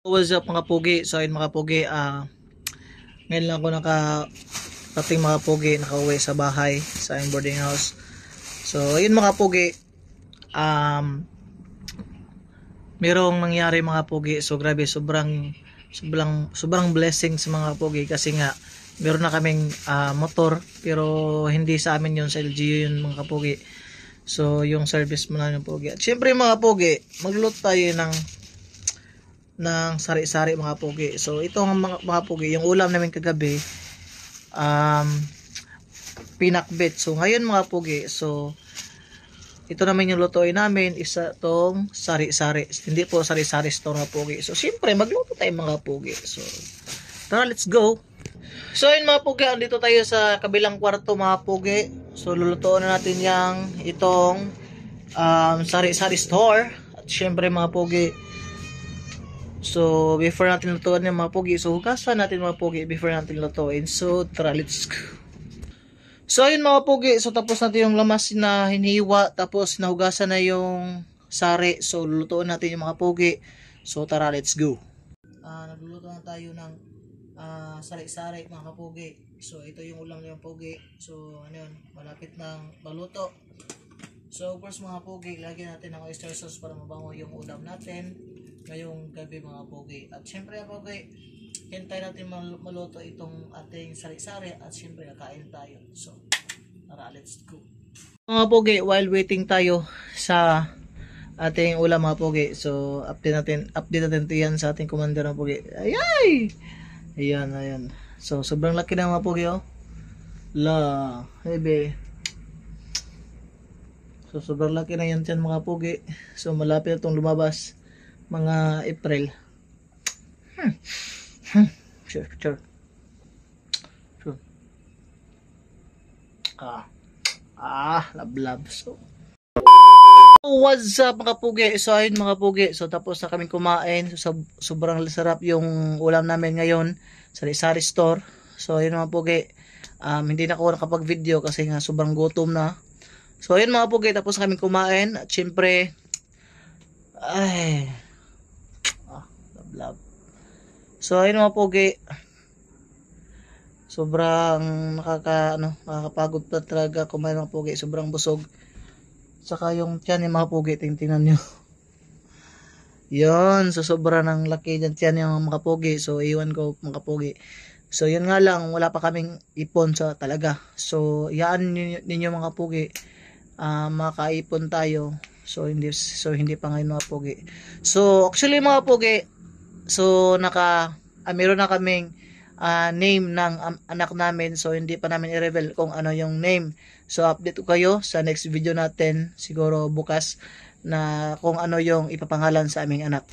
What's up mga pugi? So ayun mga pugi, ngayon lang ako nakarating mga pugi, nakauwi sa bahay, sa aking boarding house. So ayun mga pugi, merong nangyari mga pugi. So grabe, sobrang blessing sa mga pugi kasi nga meron na kaming motor, pero hindi sa amin yun, sa LGU yun mga pugi. So yung service mo na yung pugi. At syempre mga pugi, magluluto tayo ng sari-sari mga pugi. So ito ang mga pugi, yung ulam namin kagabi, pinakbet. So ngayon mga pugi, so ito naman yung lutuin namin, isa tong sari-sari. Hindi po sari-sari store mga pugi. So siyempre magluto tayo mga pugi. So tara, let's go. So yun mga pugi, andito tayo sa kabilang kwarto mga pugi. So lulutuin na natin itong sari-sari store. At siyempre mga pugi, so before natin lutuin yung mga pugi, so hugasan natin mga pugi before natin lutuin. So tara, let's go. So ayun mga pugi, so tapos natin yung lamas na hiniwa, tapos nahugasan na yung sari. So lulutuin natin yung mga pugi. So tara, let's go. Nagluluto na tayo ng sari-sari mga kapugi. So ito yung ulam ng pugi. So ano yun, malapit nang maluto. So of course mga pugi, lagyan natin ng oyster sauce para mabango yung ulam natin ngayong gabi mga pugi. At syempre mga pugi, hintay natin maluto itong ating sari-sari at syempre kakain tayo. So tara, let's go. Mga pugi, while waiting tayo sa ating ulam mga pugi, so update natin ito yan sa ating commander mga pugi. Ayay! Ayan. So sobrang laki na mga pugi, oh. Hebe. So sobrang laki na yan dyan mga pugi. So malapit na itong lumabas mga April. Sure. Love. So what's up mga pugi? So ayun mga pugi, so tapos na kaming kumain. So sobrang sarap yung ulam namin ngayon sa sari store. So ayun mga pugi, hindi na ako nakapag video kasi nga sobrang gutom na. So ayun mga pugi, tapos kaming kumain. At syempre love. So ayun mga pugi, sobrang nakakapagod pa talaga kumain mga pugi, sobrang busog. Saka yung tiyan yung mga pugi, tingnan nyo. Yun, so sobra ng laki dyan tiyan yung mga pugi. So iwan ko mga pugi. So yun nga lang, wala pa kaming ipon sa talaga. So yaan ninyo mga pugi, makaipon tayo. So hindi pa ngayon mga pugi. So actually mga pugi, so meron na kaming name ng anak namin. So hindi pa namin i-reveal kung ano yung name. So update ko kayo sa next video natin, siguro bukas, na kung ano yung ipapangalan sa aming anak.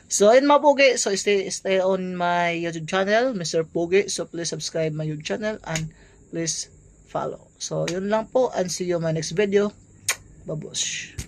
So ayun mga pugi, so stay on my YouTube channel, Mr. Pugi. So please subscribe my YouTube channel and please follow. So yun lang po, and see you in my next video. Babush.